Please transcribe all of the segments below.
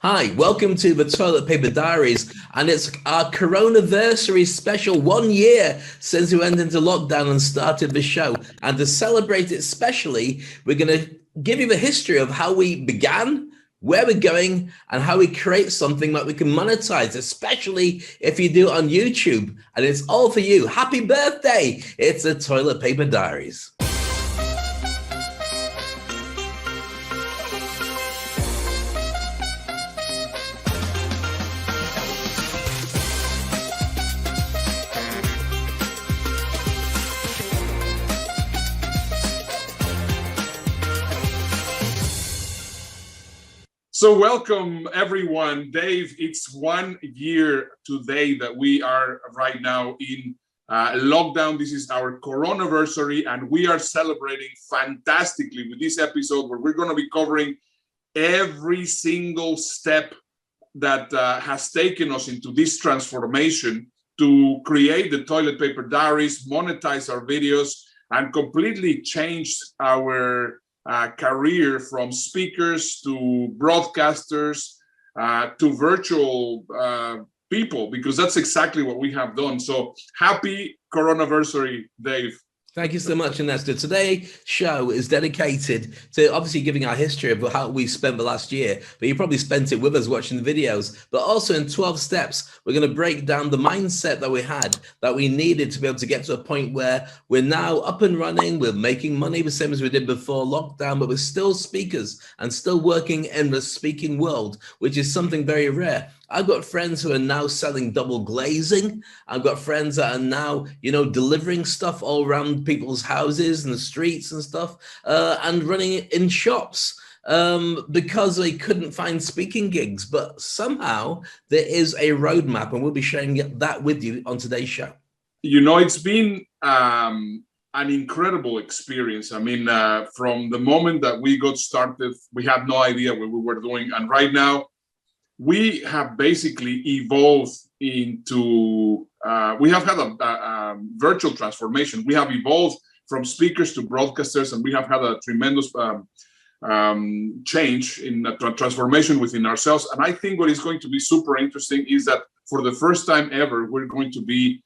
Hi, welcome to the Toilet Paper Diaries, and it's our coronaversary special, 1 year since we went into lockdown and started the show. And to celebrate it specially, we're going to give you the history of how we began, where we're going, and how we create something that we can monetize, especially if you do it on YouTube. And it's all for you. Happy birthday! It's the Toilet Paper Diaries. So welcome everyone. Dave, it's 1 year today that we are right now in lockdown. This is our coronaversary, and we are celebrating fantastically with this episode where we're going to be covering every single step that has taken us into this transformation to create the Toilet Paper Diaries, monetize our videos, and completely change our career from speakers to broadcasters to virtual people, because that's exactly what we have done. So happy coronaversary, Dave. Thank you so much, Ernesto. Today's show is dedicated to obviously giving our history of how we spent the last year, but you probably spent it with us watching the videos. But also in 12 steps, we're going to break down the mindset that we had, that we needed to be able to get to a point where we're now up and running, we're making money the same as we did before lockdown, but we're still speakers and still working in the speaking world, which is something very rare. I've got friends who are now selling double glazing. I've got friends that are now, delivering stuff all around people's houses and the streets and stuff, and running it in shops because they couldn't find speaking gigs. But somehow there is a roadmap, and we'll be sharing that with you on today's show. It's been an incredible experience. I mean, from the moment that we got started, we had no idea what we were doing. And right now, we have basically evolved into, we have had a virtual transformation. We have evolved from speakers to broadcasters, and we have had a tremendous change in transformation within ourselves. And I think what is going to be super interesting is that for the first time ever, we're going to be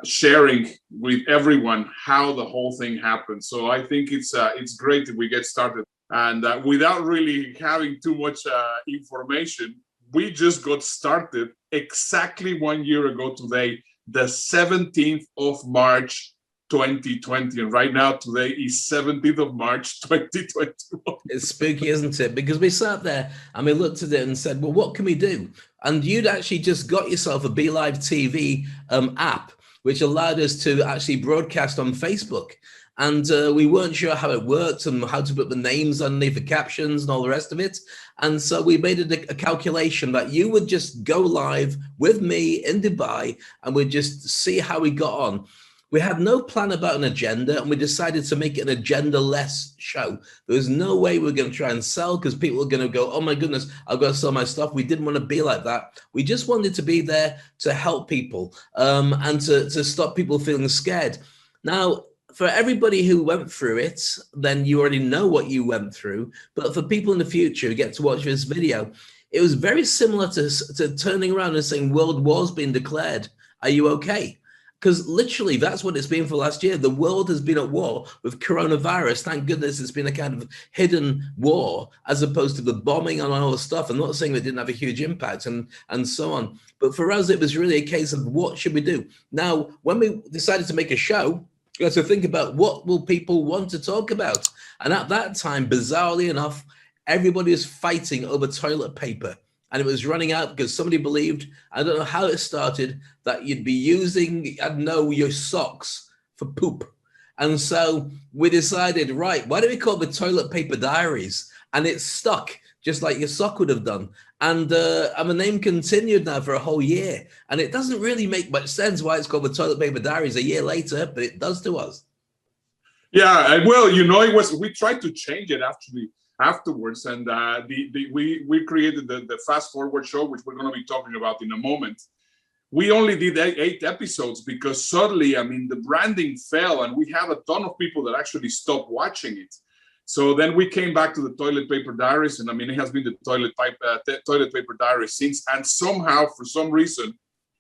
sharing with everyone how the whole thing happened. So I think it's great that we get started. And without really having too much information, we just got started exactly 1 year ago today, the 17th of March, 2020. And right now, today is 17th of March, 2021. It's spooky, isn't it? Because we sat there and we looked at it and said, well, what can we do? And you'd actually just got yourself a BeLive TV app, which allowed us to actually broadcast on Facebook. And we weren't sure how it worked and how to put the names underneath the captions and all the rest of it. And so we made a calculation that you would just go live with me in Dubai and we'd just see how we got on. We had no plan about an agenda, and we decided to make it an agenda-less show. There was no way we were going to try and sell, because people were going to go, oh my goodness, I've got to sell my stuff. We didn't want to be like that. We just wanted to be there to help people and to stop people feeling scared. Now, for everybody who went through it, then you already know what you went through. But for people in the future who get to watch this video, it was very similar to turning around and saying, world war's been declared. Are you okay? Because literally that's what it's been for last year. The world has been at war with coronavirus. Thank goodness it's been a kind of hidden war as opposed to the bombing and all the stuff. I'm not saying it didn't have a huge impact and so on. But for us, it was really a case of what should we do? Now, when we decided to make a show, you have to think about what will people want to talk about. And at that time, bizarrely enough, everybody was fighting over toilet paper. And it was running out because somebody believed, I don't know how it started, that you'd be using, I don't know, your socks for poop. And so we decided, right, why don't we call it the Toilet Paper Diaries? And it stuck, just like your sock would have done. And the name continued now for a whole year. And it doesn't really make much sense why it's called the Toilet Paper Diaries a year later, but it does to us. Yeah, well, we tried to change it actually afterwards, and we created the fast forward show, which we're going to be talking about in a moment. We only did 8 episodes because suddenly, I mean, the branding fell, and we had a ton of people that actually stopped watching it. So then we came back to the Toilet Paper Diaries, and I mean, it has been the Toilet Paper Diaries since, and somehow, for some reason,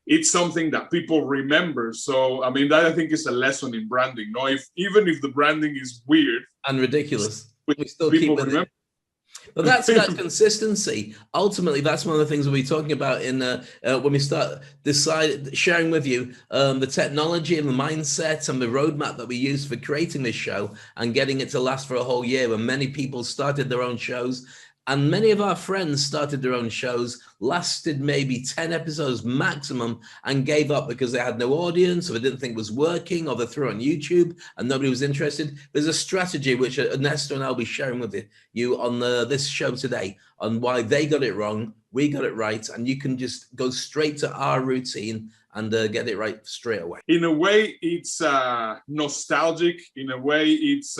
it's something that people remember. So, I mean, that I think is a lesson in branding. No, even if the branding is weird and ridiculous, we still people keep with remember. it. But that's that consistency. Ultimately, that's one of the things we'll be talking about in when we start sharing with you the technology and the mindset and the roadmap that we use for creating this show and getting it to last for a whole year. When many people started their own shows, and many of our friends started their own shows, lasted maybe 10 episodes maximum, and gave up because they had no audience, or they didn't think it was working, or they threw it on YouTube and nobody was interested. There's a strategy which Ernesto and I will be sharing with you on this show today on why they got it wrong, we got it right, and you can just go straight to our routine and get it right straight away. In a way, it's nostalgic. In a way, it's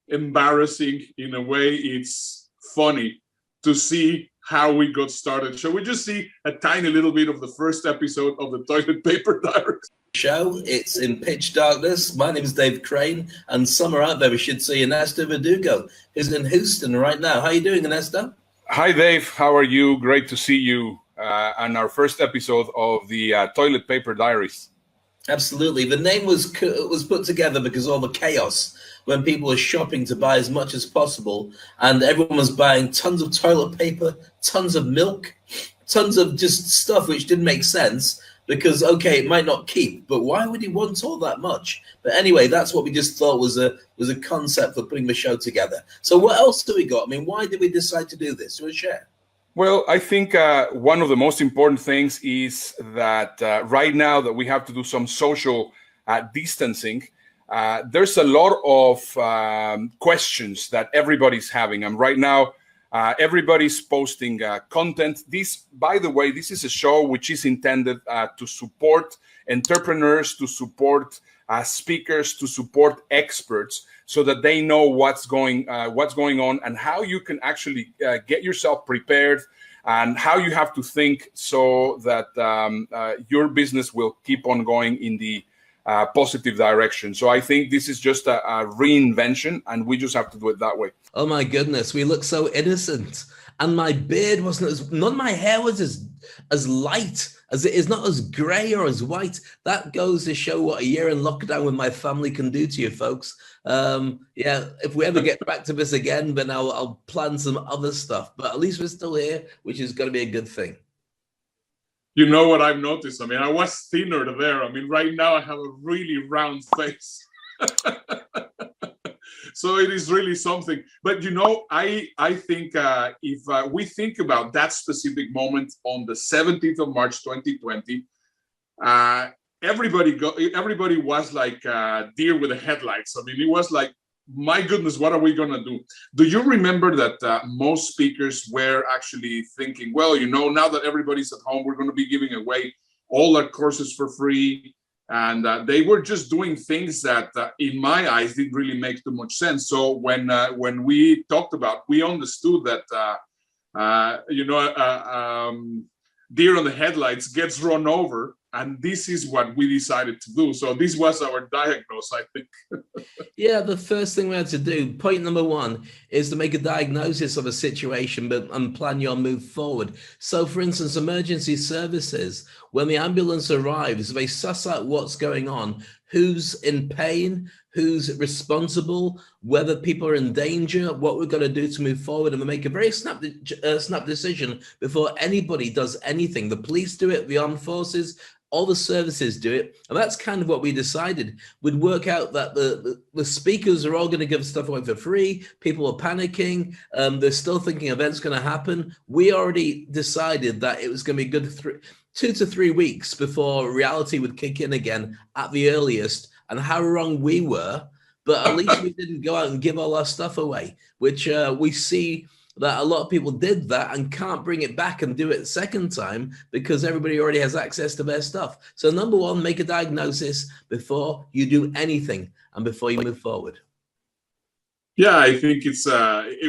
embarrassing. In a way, it's funny to see how we got started. Shall we just see a tiny little bit of the first episode of the Toilet Paper Diaries? Show. It's in pitch darkness. My name is Dave Crane, and somewhere out there we should see Ernesto Verdugo, who's in Houston right now. How are you doing, Ernesto? Hi, Dave. How are you? Great to see you on our first episode of the Toilet Paper Diaries. Absolutely. The name was put together because of all the chaos when people were shopping to buy as much as possible, and everyone was buying tons of toilet paper, tons of milk, tons of just stuff which didn't make sense because, okay, it might not keep, but why would you want all that much? But anyway, that's what we just thought was a concept for putting the show together. So what else do we got? I mean, why did we decide to do this? Do you want to share? Well, I think one of the most important things is that right now that we have to do some social distancing, there's a lot of questions that everybody's having. And right now, everybody's posting content. This, by the way, this is a show which is intended to support entrepreneurs, to support speakers, to support experts, so that they know what's going on and how you can actually get yourself prepared and how you have to think so that your business will keep on going in the positive direction. So I think this is just a reinvention, and we just have to do it that way. Oh my goodness, we look so innocent. And my beard wasn't none of my hair was as light as it is, not as gray or as white. That goes to show what a year in lockdown with my family can do to you folks. Yeah, if we ever get back to this again, then I'll plan some other stuff. But at least we're still here, which is going to be a good thing. You know what I've noticed? I mean, I was thinner there. I mean, right now I have a really round face. So it is really something. But, you know, I think if we think about that specific moment on the 17th of March, 2020, everybody was like deer with the headlights. I mean, it was like, my goodness, what are we going to do? Do you remember that most speakers were actually thinking, well, you know, now that everybody's at home, we're going to be giving away all our courses for free. And they were just doing things that, in my eyes, didn't really make too much sense. So when we talked about, we understood that, deer on the headlights gets run over. And this is what we decided to do. So this was our diagnosis, I think. Yeah, the first thing we had to do, point number one, is to make a diagnosis of a situation and plan your move forward. So, for instance, emergency services, when the ambulance arrives, they suss out what's going on, who's in pain, who's responsible, whether people are in danger, what we're going to do to move forward, and we make a very snap decision before anybody does anything. The police do it, the armed forces, all the services do it. And that's kind of what we decided. We'd work out that the speakers are all going to give stuff away for free. People are panicking. They're still thinking events going to happen. We already decided that it was going to be good 2 to 3 weeks before reality would kick in again at the earliest. And how wrong we were. But at least we didn't go out and give all our stuff away, which we see that a lot of people did that and can't bring it back and do it a second time because everybody already has access to their stuff. So number one, make a diagnosis before you do anything and before you move forward. Yeah, I think it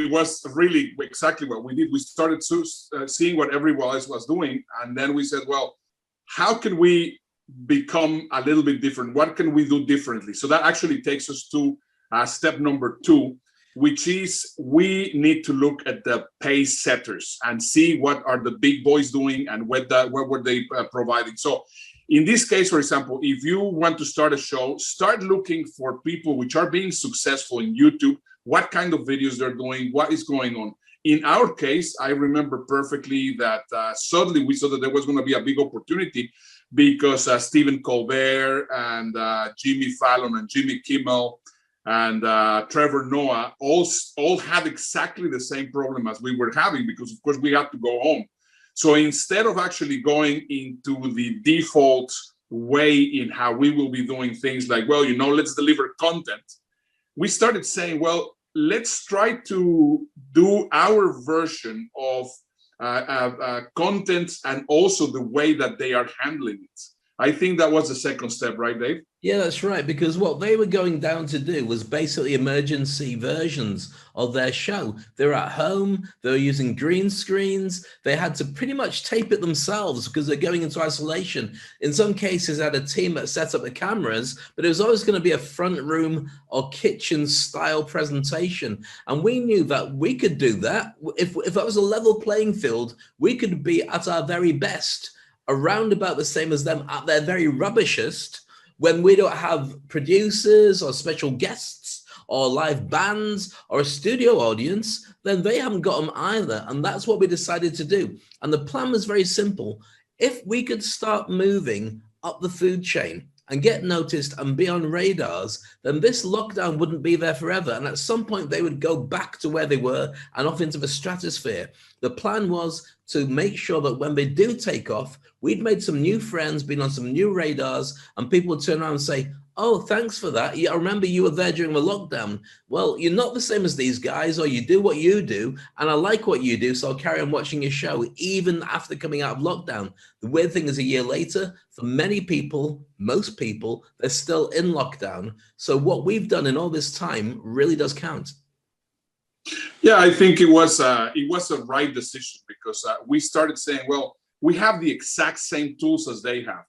was really exactly what we did. We started seeing what everyone else was doing. And then we said, well, how can we become a little bit different? What can we do differently? So that actually takes us to step number 2, which is we need to look at the pace setters and see what are the big boys doing and what were they providing. So in this case, for example, if you want to start a show, start looking for people which are being successful in YouTube, what kind of videos they're doing, what is going on. In our case, I remember perfectly that suddenly we saw that there was going to be a big opportunity because Stephen Colbert and Jimmy Fallon and Jimmy Kimmel and Trevor Noah all had exactly the same problem as we were having, because of course we had to go home. So instead of actually going into the default way in how we will be doing things like, well, let's deliver content, we started saying, well, let's try to do our version of content and also the way that they are handling it. I think that was the second step, right, Dave? Yeah, that's right, because what they were going down to do was basically emergency versions of their show. They're at home, they were using green screens, they had to pretty much tape it themselves because they're going into isolation. In some cases, they had a team that set up the cameras, but it was always going to be a front room or kitchen style presentation. And we knew that we could do that. If that was a level playing field, we could be at our very best, around about the same as them at their very rubbishest, when we don't have producers or special guests or live bands or a studio audience, then they haven't got them either. And that's what we decided to do. And the plan was very simple. If we could start moving up the food chain and get noticed and be on radars, then this lockdown wouldn't be there forever. And at some point they would go back to where they were and off into the stratosphere. The plan was to make sure that when they do take off, we'd made some new friends, been on some new radars, and people would turn around and say, oh, thanks for that. Yeah, I remember you were there during the lockdown. Well, you're not the same as these guys, or you do what you do, and I like what you do, so I'll carry on watching your show even after coming out of lockdown. The weird thing is, a year later, for many people, most people, they're still in lockdown. So what we've done in all this time really does count. Yeah, I think it was a right decision, because we started saying, well, we have the exact same tools as they have.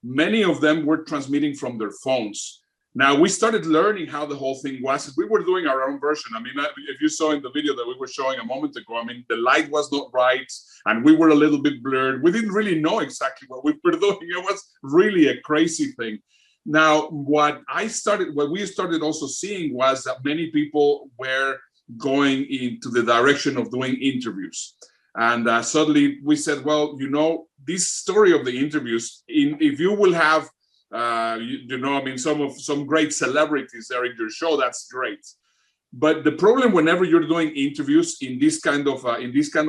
Many of them were transmitting from their phones. Now we started learning how the whole thing was. We were doing our own version. I mean, if you saw in the video that we were showing a moment ago, I mean, the light was not right and we were a little bit blurred. We didn't really know exactly what we were doing. It was really a crazy thing. Now, what we started also seeing was that many people were going into the direction of doing interviews. And suddenly we said, well, this story of the interviews, if you will have, I mean, some great celebrities there in your show, that's great. But the problem whenever you're doing interviews in this kind of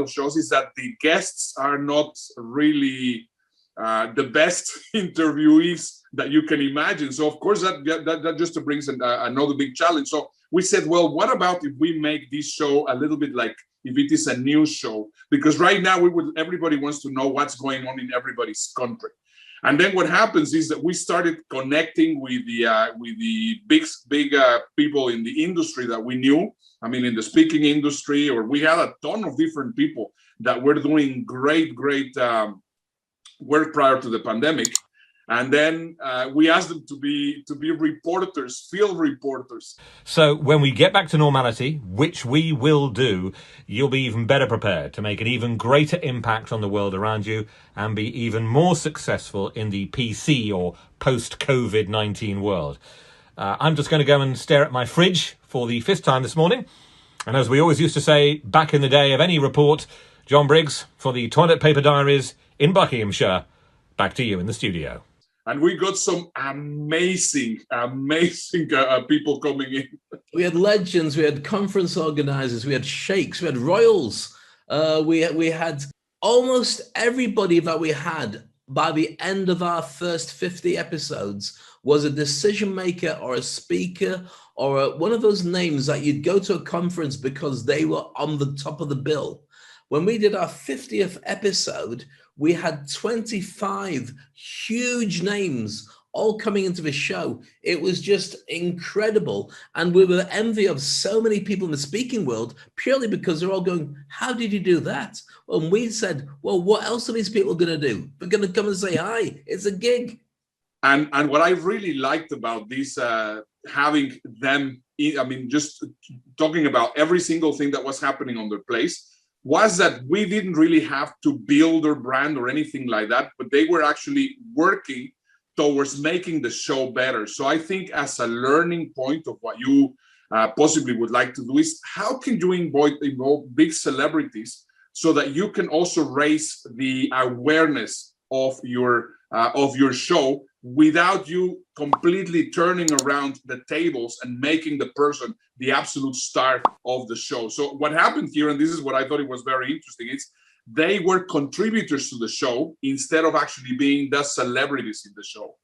shows is that the guests are not really the best interviewees that you can imagine. So of course that just brings another big challenge. So we said, well, what about if we make this show a little bit like if it is a news show? Because right now everybody wants to know what's going on in everybody's country. And then what happens is that we started connecting with the big people in the industry that we knew. I mean, in the speaking industry, or we had a ton of different people that were doing great work prior to the pandemic. And then we asked them to be reporters, field reporters. So when we get back to normality, which we will do, you'll be even better prepared to make an even greater impact on the world around you and be even more successful in the PC or post-COVID-19 world. I'm just going to go and stare at my fridge for the 5th time this morning. And as we always used to say back in the day of any report, John Briggs for the Toilet Paper Diaries in Buckinghamshire. Back to you in the studio. And we got some amazing people coming in. We had legends, we had conference organizers, we had sheikhs, we had royals. We had almost everybody that we had by the end of our first 50 episodes was a decision maker or a speaker or one of those names that you'd go to a conference because they were on the top of the bill. When we did our 50th episode, we had 25 huge names all coming into the show. It was just incredible. And we were envy of so many people in the speaking world purely because they're all going, how did you do that? Well, and we said, well, what else are these people going to do? They're going to come and say hi. It's a gig. And what I really liked about this, having them I mean, just talking about every single thing that was happening on their place, was that we didn't really have to build their brand or anything like that, but they were actually working towards making the show better. So I think as a learning point of what you possibly would like to do is, how can you involve big celebrities so that you can also raise the awareness of your show without you completely turning around the tables and making the person the absolute star of the show. So what happened here, and this is what I thought it was very interesting, is they were contributors to the show instead of actually being the celebrities in the show.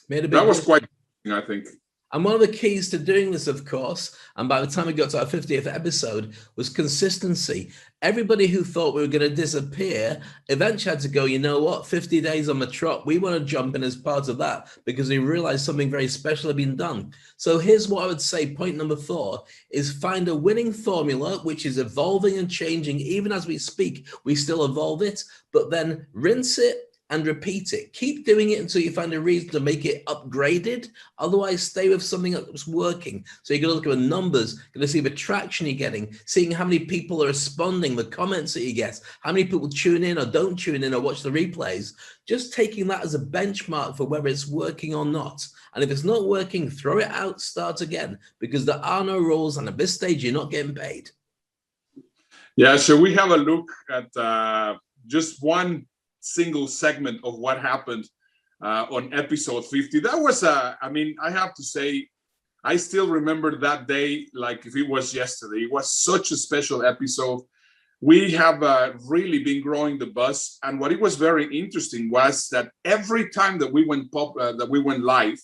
That was quite interesting, I think. And one of the keys to doing this, of course, and by the time we got to our 50th episode, was consistency. Everybody who thought we were going to disappear eventually had to go, you know what, 50 days on the trot, we want to jump in as part of that, because we realized something very special had been done. So here's what I would say, point number 4, is find a winning formula, which is evolving and changing. Even as we speak, we still evolve it, but then rinse it and repeat it. Keep doing it until you find a reason to make it upgraded. Otherwise, stay with something that's working. So you're going to look at the numbers, going to see the traction you're getting, seeing how many people are responding, the comments that you get, how many people tune in or don't tune in or watch the replays. Just taking that as a benchmark for whether it's working or not. And if it's not working, throw it out, start again, because there are no rules. And at this stage, you're not getting paid. Yeah, so we have a look at just one single segment of what happened on episode 50. That was I mean, I have to say, I still remember that day like if it was yesterday. It was such a special episode. We have really been growing the buzz, and what it was very interesting was that every time that we went live,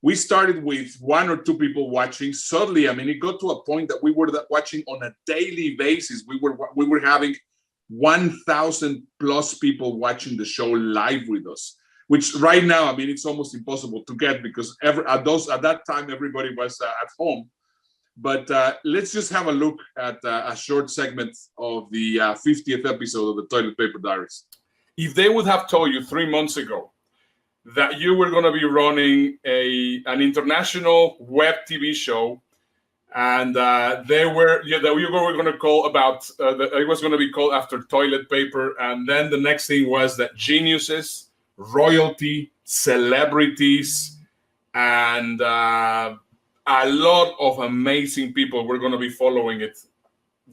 we started with 1 or 2 people watching. Suddenly, I mean, it got to a point that we were watching on a daily basis. We were having 1,000 plus people watching the show live with us, which right now, I mean, it's almost impossible to get, because at that time everybody was at home. But let's just have a look at a short segment of the 50th episode of the Toilet Paper Diaries. If they would have told you 3 months ago that you were going to be running an international web TV show, and we were going to call about it was going to be called after toilet paper, and then the next thing was that geniuses, royalty, celebrities, and a lot of amazing people were going to be following it,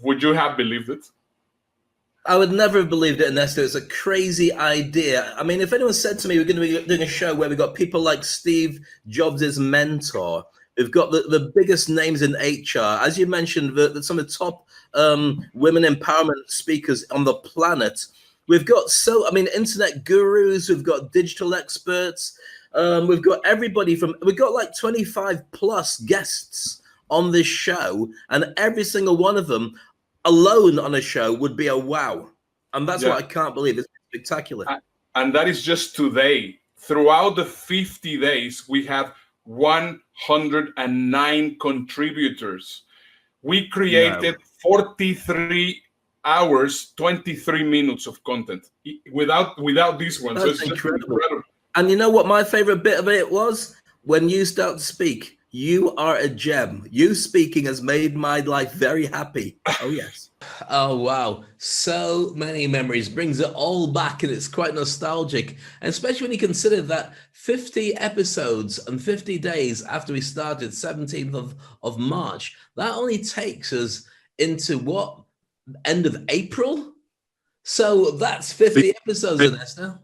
would you have believed it? I would never have believed it, Ernesto. It's a crazy idea. I mean, if anyone said to me we're going to be doing a show where we've got people like Steve Jobs' mentor, we've got the biggest names in HR. As you mentioned, some of the top women empowerment speakers on the planet. We've got internet gurus. We've got digital experts. We've got everybody we've got like 25 plus guests on this show. And every single one of them alone on a show would be a wow. And that's what I can't believe. It's spectacular. And that is just today. Throughout the 50 days, we have 109 contributors. We created 43 hours, 23 minutes of content without these ones. That's incredible. And you know what my favorite bit of it was? When you start to speak, you are a gem. You speaking has made my life very happy. Oh, yes. Oh, wow. So many memories. Brings it all back, and it's quite nostalgic. And especially when you consider that 50 episodes and 50 days after we started, 17th of March, that only takes us into what? End of April? So that's 50 episodes, Ernesto.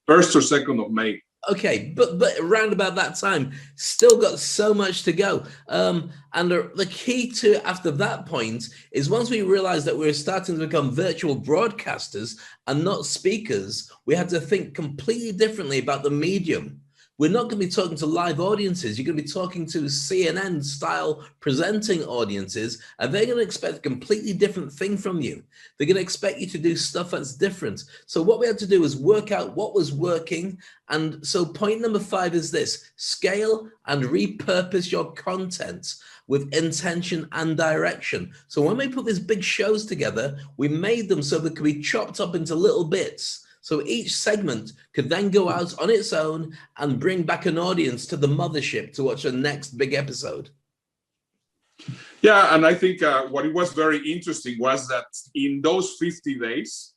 1st or 2nd of May. Okay, but around about that time, still got so much to go. And the key to after that point is once we realized that we were starting to become virtual broadcasters and not speakers, we had to think completely differently about the medium. We're not going to be talking to live audiences. You're going to be talking to CNN-style presenting audiences, and they're going to expect a completely different thing from you. They're going to expect you to do stuff that's different. So what we had to do was work out what was working. And so point number 5 is this: scale and repurpose your content with intention and direction. So when we put these big shows together, we made them so they could be chopped up into little bits. So each segment could then go out on its own and bring back an audience to the mothership to watch the next big episode. Yeah, and I think what it was very interesting was that in those 50 days,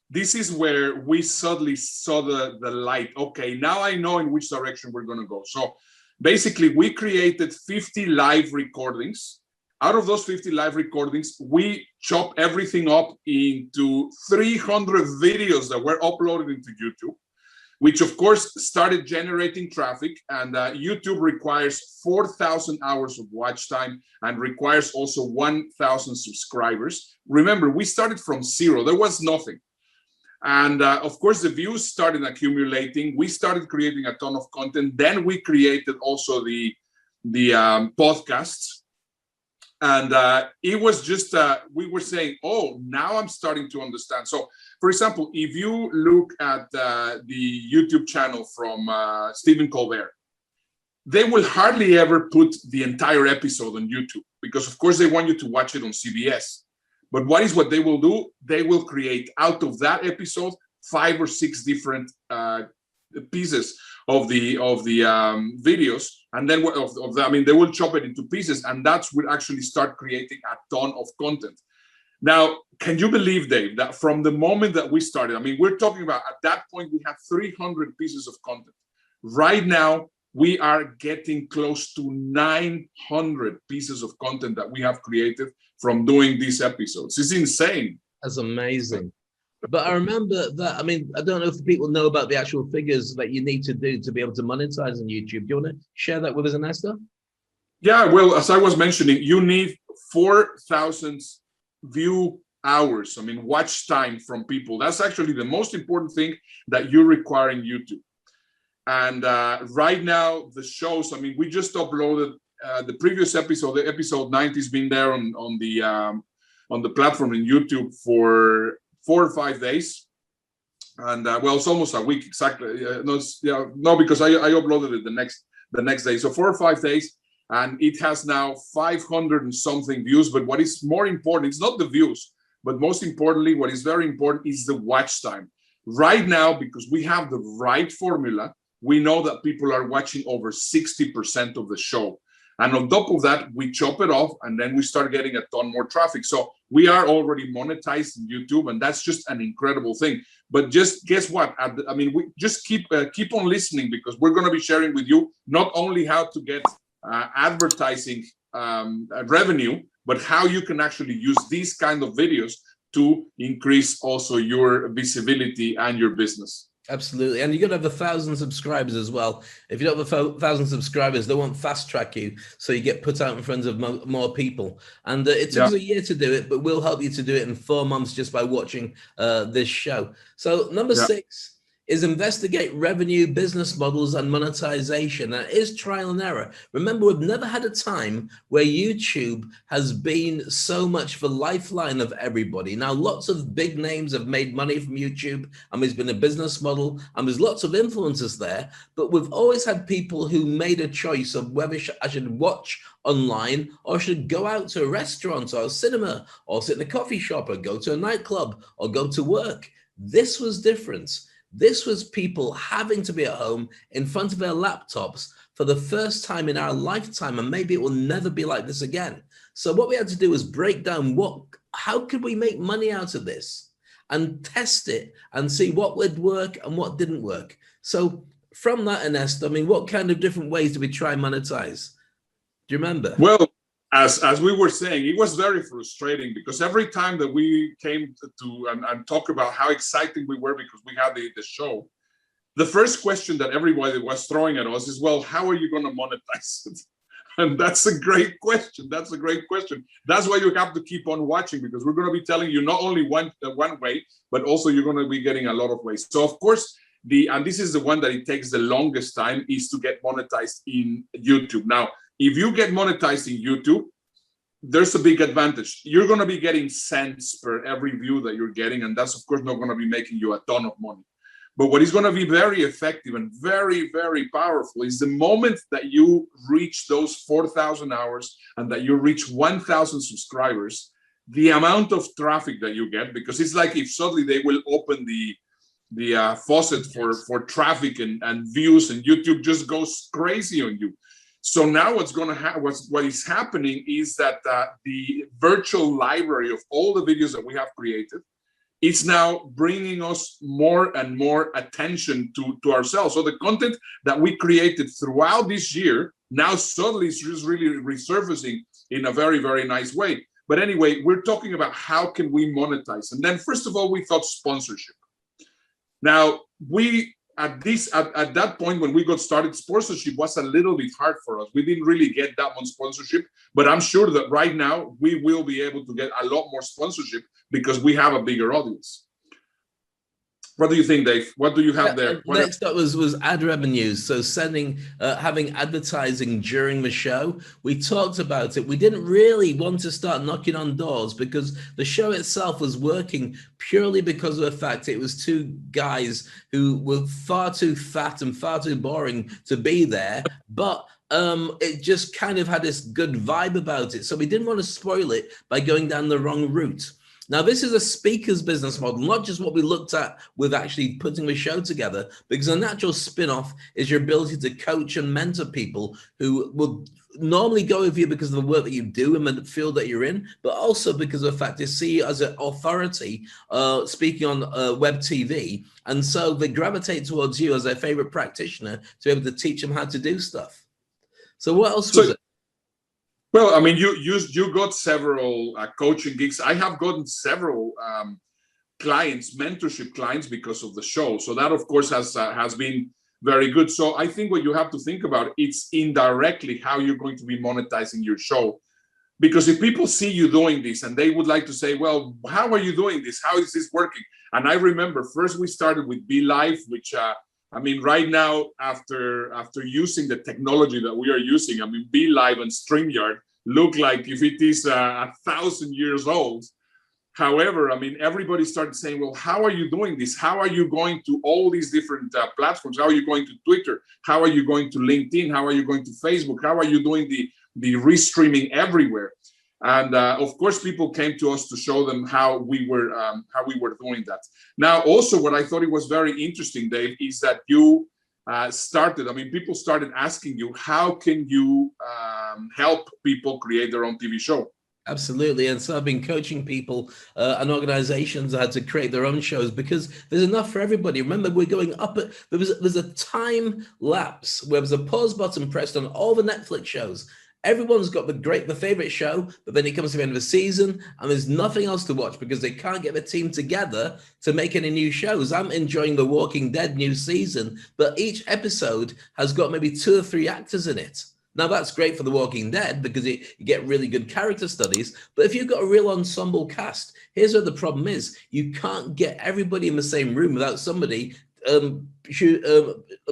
this is where we suddenly saw the light. Okay, now I know in which direction we're going to go. So basically, we created 50 live recordings. Out of those 50 live recordings, we chopped everything up into 300 videos that were uploaded into YouTube, which of course started generating traffic. And YouTube requires 4,000 hours of watch time and requires also 1,000 subscribers. Remember, we started from zero. There was nothing. And of course, the views started accumulating. We started creating a ton of content. Then we created also the podcasts. And it was just, we were saying, oh, now I'm starting to understand. So, for example, if you look at the YouTube channel from Stephen Colbert, they will hardly ever put the entire episode on YouTube because, of course, they want you to watch it on CBS. But what they will do? They will create out of that episode 5 or 6 different pieces of the videos, and then they will chop it into pieces, and that's what actually start creating a ton of content. Now, can you believe, Dave, that from the moment that we started, I mean, we're talking about at that point we had 300 pieces of content. Right now, we are getting close to 900 pieces of content that we have created from doing these episodes. It's insane. That's amazing. But I remember that, I mean, I don't know if people know about the actual figures that you need to do to be able to monetize on YouTube. Do you want to share that with us, Ernesto? Yeah, well, as I was mentioning, you need 4,000 view hours. I mean, watch time from people. That's actually the most important thing that you require in YouTube. And right now, the shows, I mean, we just uploaded the previous episode, the episode 90 has been there on the platform in YouTube for 4 or 5 days, and well, it's almost a week exactly. No, because I uploaded it the next day. So 4 or 5 days, and it has now 500 and something views. But what is more important, it's not the views, but most importantly, what is very important is the watch time. Right now, because we have the right formula, we know that people are watching over 60% of the show. And on top of that, we chop it off, and then we start getting a ton more traffic. So we are already monetized in YouTube, and that's just an incredible thing. But just guess what? I mean, we just keep on listening, because we're going to be sharing with you not only how to get advertising revenue, but how you can actually use these kind of videos to increase also your visibility and your business. Absolutely. And you're going to have 1,000 subscribers as well. If you don't have 1,000 subscribers, they won't fast track you, so you get put out in front of more people. And it took us a year to do it, but we'll help you to do it in 4 months just by watching this show. So number 6 is investigate revenue, business models, and monetization. That is trial and error. Remember, we've never had a time where YouTube has been so much the lifeline of everybody. Now, lots of big names have made money from YouTube, and there's been a business model, and there's lots of influencers there, but we've always had people who made a choice of whether I should watch online or should go out to a restaurant or a cinema or sit in a coffee shop or go to a nightclub or go to work. This was different. This was people having to be at home in front of their laptops for the first time in our lifetime, and maybe it will never be like this again. So what we had to do was break down how could we make money out of this and test it and see what would work and what didn't work. So from that, Ernesto, I mean, what kind of different ways did we try and monetize? Do you remember? Well, as we were saying, it was very frustrating, because every time that we came to and talk about how exciting we were because we had the show, the first question that everybody was throwing at us is, well, how are you going to monetize it? And that's a great question. That's a great question. That's why you have to keep on watching, because we're going to be telling you not only one way, but also you're going to be getting a lot of ways. So of course, and this is the one that it takes the longest time, is to get monetized in YouTube. Now, if you get monetized in YouTube, there's a big advantage. You're going to be getting cents per every view that you're getting, and that's of course not going to be making you a ton of money. But what is going to be very effective and very, very powerful is the moment that you reach those 4,000 hours and that you reach 1,000 subscribers, the amount of traffic that you get, because it's like if suddenly they will open the faucet for traffic and views, and YouTube just goes crazy on you. So now what is happening is that the virtual library of all the videos that we have created, it's now bringing us more and more attention to ourselves. So the content that we created throughout this year now suddenly is just really resurfacing in a very, very nice way. But anyway, we're talking about how can we monetize. And then first of all, we thought sponsorship. Now, at that point when we got started, sponsorship was a little bit hard for us. We didn't really get that much sponsorship, but I'm sure that right now we will be able to get a lot more sponsorship because we have a bigger audience. What do you think, Dave? What do you have there? Next up was ad revenues. So having advertising during the show. We talked about it. We didn't really want to start knocking on doors because the show itself was working purely because of the fact it was two guys who were far too fat and far too boring to be there. But it just kind of had this good vibe about it. So we didn't want to spoil it by going down the wrong route. Now, this is a speaker's business model, not just what we looked at with actually putting the show together, because a natural spin-off is your ability to coach and mentor people who will normally go with you because of the work that you do and the field that you're in, but also because of the fact they see you as an authority speaking on WebTV. And so they gravitate towards you as their favorite practitioner to be able to teach them how to do stuff. So what else was it? Well, I mean, you got several coaching gigs. I have gotten several clients, mentorship clients, because of the show. So that, of course, has been very good. So I think what you have to think about, it's indirectly how you're going to be monetizing your show. Because if people see you doing this and they would like to say, well, how are you doing this? How is this working? And I remember first we started with BeLive, which I mean, right now, after using the technology that we are using, I mean, BeLive and StreamYard look like if it is 1,000 years old. However, I mean, everybody started saying, well, how are you doing this? How are you going to all these different platforms? How are you going to Twitter? How are you going to LinkedIn? How are you going to Facebook? How are you doing the restreaming everywhere? And of course, people came to us to show them how we were doing that. Now, also, what I thought it was very interesting, Dave, is that you started. I mean, people started asking you, how can you help people create their own TV show? Absolutely. And so I've been coaching people and organizations how to create their own shows because there's enough for everybody. Remember, we're going up at, there's a time lapse where there's a pause button pressed on all the Netflix shows. Everyone's got the favorite show, but then it comes to the end of the season and there's nothing else to watch because they can't get the team together to make any new shows. I'm enjoying The Walking Dead new season, but each episode has got maybe 2 or 3 actors in it. Now, that's great for The Walking Dead because you get really good character studies. But if you've got a real ensemble cast, here's where the problem is. You can't get everybody in the same room without somebody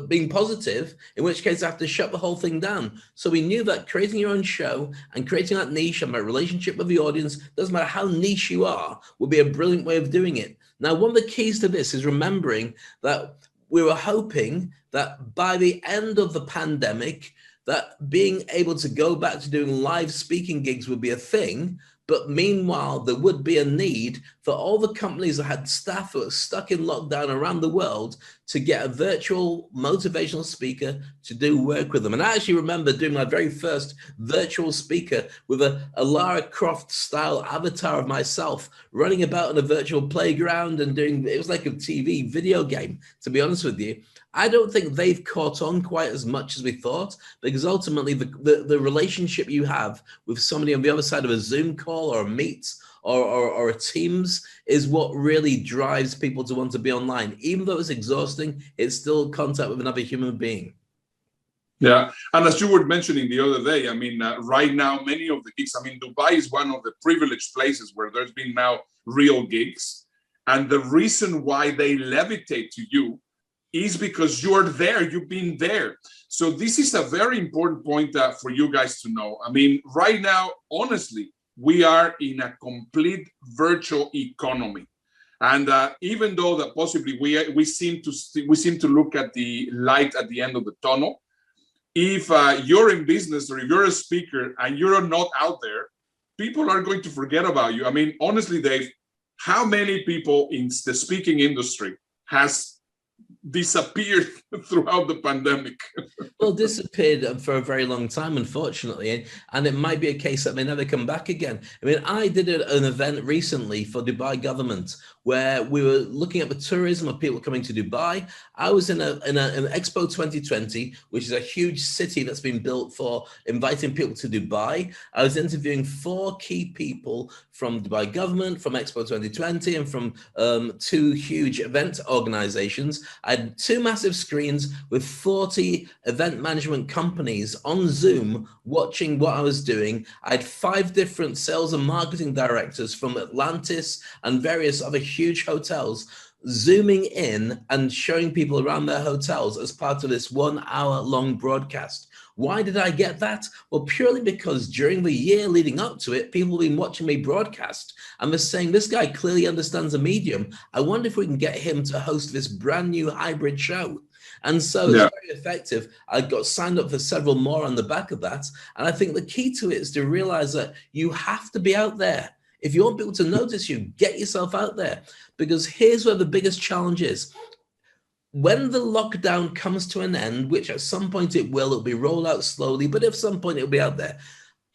being positive, in which case I have to shut the whole thing down. So we knew that creating your own show and creating that niche and that relationship with the audience, doesn't matter how niche you are, would be a brilliant way of doing it. Now, one of the keys to this is remembering that we were hoping that by the end of the pandemic, that being able to go back to doing live speaking gigs would be a thing. But meanwhile, there would be a need for all the companies that had staff that were stuck in lockdown around the world to get a virtual motivational speaker to do work with them. And I actually remember doing my very first virtual speaker with a Lara Croft style avatar of myself running about in a virtual playground and doing, it was like a TV video game, to be honest with you. I don't think they've caught on quite as much as we thought, because ultimately the relationship you have with somebody on the other side of a Zoom call or a Meet or a Teams is what really drives people to want to be online. Even though it's exhausting, it's still contact with another human being. Yeah, and as you were mentioning the other day, I mean, right now, many of the gigs, I mean, Dubai is one of the privileged places where there's been now real gigs. And the reason why they levitate to you is because you're there, you've been there. So this is a very important point for you guys to know. I mean, right now, honestly, we are in a complete virtual economy. And even though that possibly we seem to look at the light at the end of the tunnel, if you're in business or if you're a speaker and you're not out there, people are going to forget about you. I mean, honestly, Dave, how many people in the speaking industry has disappeared throughout the pandemic? Well, disappeared for a very long time, unfortunately, and it might be a case that may never come back again. I mean, I did an event recently for Dubai government where we were looking at the tourism of people coming to Dubai. I was in an Expo 2020, which is a huge city that's been built for inviting people to Dubai. I was interviewing 4 key people from Dubai government, from Expo 2020, and from 2 huge event organizations. I had 2 massive screens with 40 event management companies on Zoom watching what I was doing. I had 5 different sales and marketing directors from Atlantis and various other huge hotels zooming in and showing people around their hotels as part of this 1-hour-long broadcast. Why did I get that? Well, purely because during the year leading up to it, people have been watching me broadcast and were saying, this guy clearly understands a medium. I wonder if we can get him to host this brand new hybrid show. And so it's very effective. I got signed up for several more on the back of that. And I think the key to it is to realize that you have to be out there. If you want people to notice you, get yourself out there. Because here's where the biggest challenge is. When the lockdown comes to an end, which at some point it'll be rolled out slowly, but at some point it'll be out there.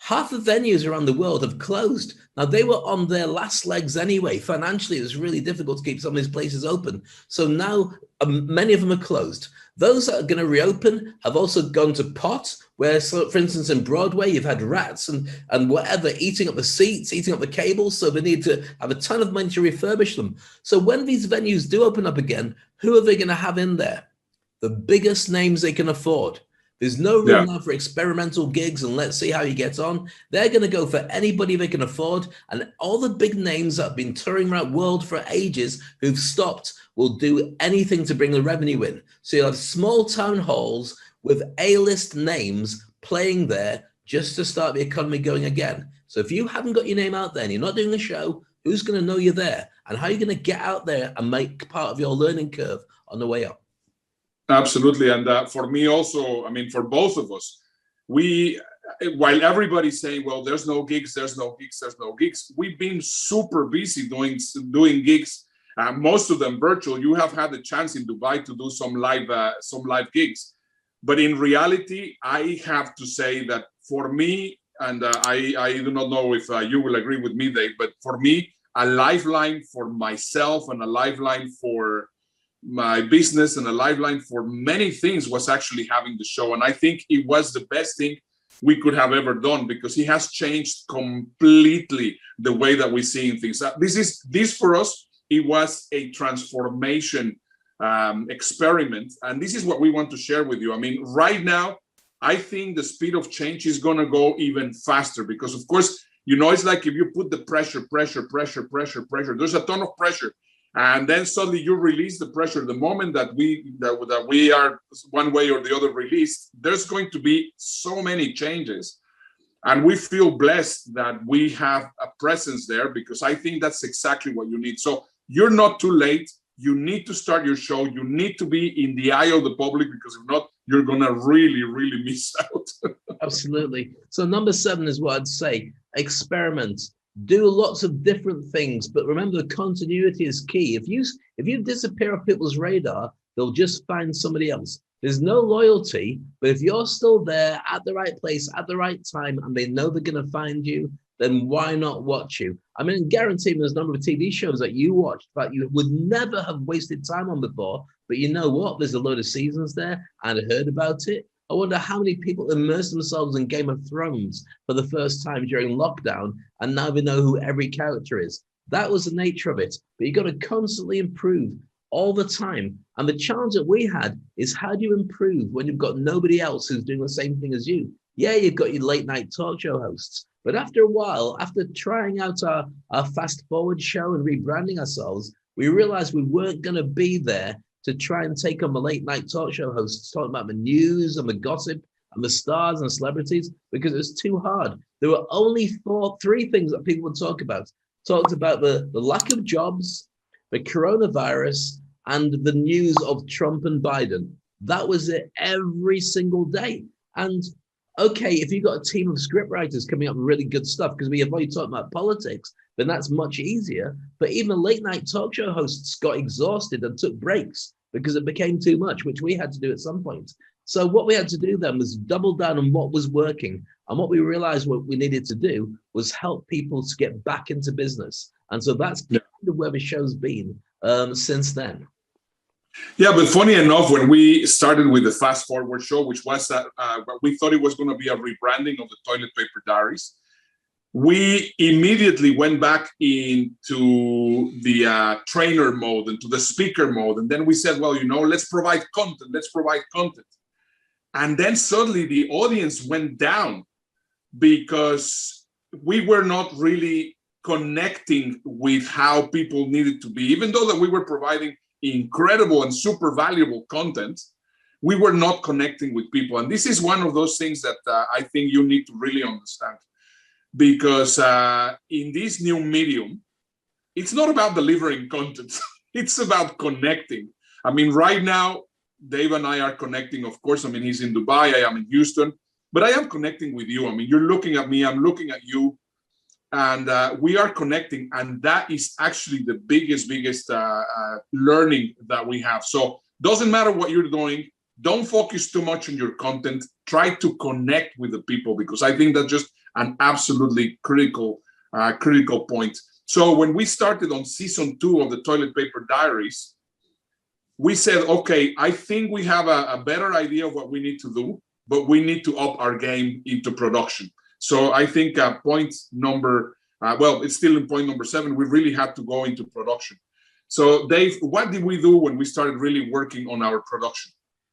Half the venues around the world have closed. Now, they were on their last legs anyway. Financially, it was really difficult to keep some of these places open. So now many of them are closed. Those that are going to reopen have also gone to pot, where, so, for instance, in Broadway, you've had rats and whatever eating up the seats, eating up the cables. So they need to have a ton of money to refurbish them. So when these venues do open up again, who are they going to have in there? The biggest names they can afford. There's no room now for experimental gigs and let's see how you get on. They're going to go for anybody they can afford. And all the big names that have been touring around the world for ages who've stopped will do anything to bring the revenue in. So you'll have small town halls with A-list names playing there just to start the economy going again. So if you haven't got your name out there and you're not doing a show, who's going to know you're there? And how are you going to get out there and make part of your learning curve on the way up? Absolutely. And for me also, I mean, for both of us, while everybody's saying, well, there's no gigs, we've been super busy doing gigs, most of them virtual. You have had the chance in Dubai to do some live gigs. But in reality, I have to say that for me, and I do not know if you will agree with me, Dave, but for me, a lifeline for myself and a lifeline for my business and a lifeline for many things was actually having the show. And I think it was the best thing we could have ever done because he has changed completely the way that we're seeing things. This for us, it was a transformation experiment. And this is what we want to share with you. I mean, right now, I think the speed of change is going to go even faster because, of course, you know, it's like if you put the pressure, there's a ton of pressure. And then suddenly you release the pressure. The moment that we are one way or the other released, there's going to be so many changes. And we feel blessed that we have a presence there because I think that's exactly what you need. So you're not too late. You need to start your show. You need to be in the eye of the public because if not, you're going to really, really miss out. Absolutely. So number 7 is what I'd say. Experiment. Do lots of different things, but remember the continuity is key. If you disappear off people's radar, they'll just find somebody else. There's no loyalty, but if you're still there at the right place at the right time and they know they're going to find you, then why not watch you? I mean, guarantee me there's a number of TV shows that you watched that you would never have wasted time on before, but you know what? There's a load of seasons there and I heard about it. I wonder how many people immersed themselves in Game of Thrones for the first time during lockdown, and now they know who every character is. That was the nature of it. But you've got to constantly improve all the time. And the challenge that we had is how do you improve when you've got nobody else who's doing the same thing as you? Yeah, you've got your late night talk show hosts. But after a while, after trying out our fast forward show and rebranding ourselves, we realized we weren't going to be there to try and take on the late night talk show hosts, talking about the news and the gossip and the stars and celebrities, because it was too hard. There were only 3 things that people would talk about. Talked about the lack of jobs, the coronavirus, and the news of Trump and Biden. That was it every single day. And okay, if you've got a team of scriptwriters coming up with really good stuff, because we have already talked about politics, then that's much easier. But even the late night talk show hosts got exhausted and took breaks because it became too much, which we had to do at some point. So what we had to do then was double down on what was working. And what we realized what we needed to do was help people to get back into business. And so that's kind of where the show's been since then. Yeah, but funny enough, when we started with the Fast Forward show, which was we thought it was going to be a rebranding of the Toilet Paper Diaries, we immediately went back into the trainer mode and to the speaker mode. And then we said, well, you know, let's provide content. Let's provide content. And then suddenly the audience went down because we were not really connecting with how people needed to be. Even though that we were providing incredible and super valuable content, we were not connecting with people. And this is one of those things that I think you need to really understand, because in this new medium, it's not about delivering content. It's about connecting. I mean, right now, Dave and I are connecting, of course. I mean, he's in Dubai, I am in Houston, but I am connecting with you. I mean, you're looking at me, I'm looking at you, and we are connecting. And that is actually the biggest learning that we have. So doesn't matter what you're doing. Don't focus too much on your content. Try to connect with the people, because I think that's just an absolutely critical point. So when we started on season 2 of the Toilet Paper Diaries, we said, okay, I think we have a better idea of what we need to do, but we need to up our game into production. So I think point number, well, it's still in point number 7, we really had to go into production. So Dave, what did we do when we started really working on our production?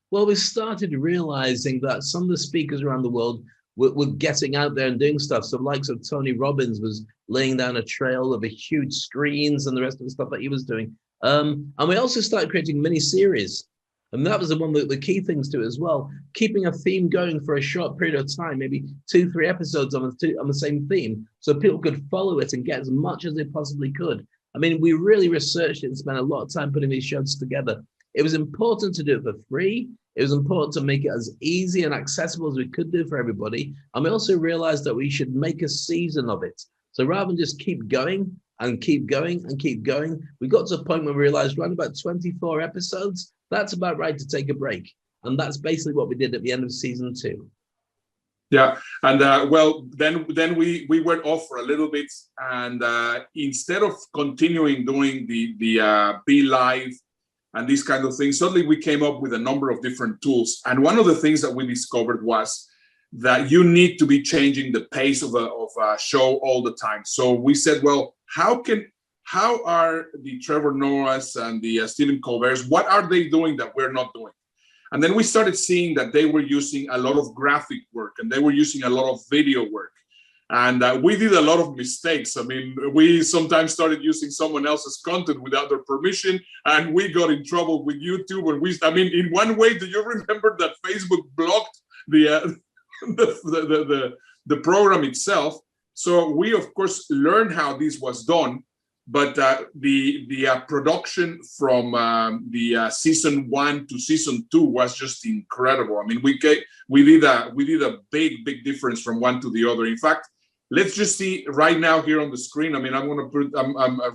Well, we started realizing that some of the speakers around the world were getting out there and doing stuff. So the likes of Tony Robbins was laying down a trail of a huge screens and the rest of the stuff that he was doing. And we also started creating mini series. And that was the key things to it as well. Keeping a theme going for a short period of time, maybe 2-3 episodes on the same theme, so people could follow it and get as much as they possibly could. I mean, we really researched it and spent a lot of time putting these shows together. It was important to do it for free. It was important to make it as easy and accessible as we could do for everybody. And we also realized that we should make a season of it. So rather than just keep going and keep going and keep going, we got to a point where we realized around about 24 episodes, that's about right to take a break. And that's basically what we did at the end of season 2. Yeah, and well, then we went off for a little bit, and instead of continuing doing the Be Live and these kind of things, suddenly we came up with a number of different tools. And one of the things that we discovered was that you need to be changing the pace of a show all the time. So we said, well, how are the Trevor Noahs and the Stephen Colberts, what are they doing that we're not doing? And then we started seeing that they were using a lot of graphic work and they were using a lot of video work. And we did a lot of mistakes. I mean, we sometimes started using someone else's content without their permission, and we got in trouble with YouTube. And I mean, in one way, do you remember that Facebook blocked the program itself? So we, of course, learned how this was done. But the production from the season 1 to season 2 was just incredible. I mean, we did a big difference from one to the other. In fact, let's just see right now here on the screen. I mean, I'm going to put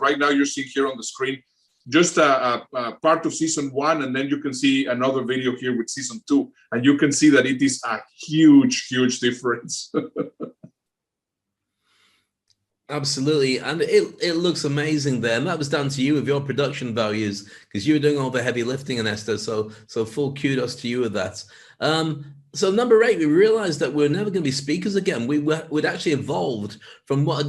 right now you're seeing here on the screen just a part of season 1, and then you can see another video here with season 2, and you can see that it is a huge difference. Absolutely, and it looks amazing there, and that was down to you with your production values, because you were doing all the heavy lifting, Ernesto. So full kudos to you with that. So number 8, we realized that we're never going to be speakers again. We'd actually evolved from what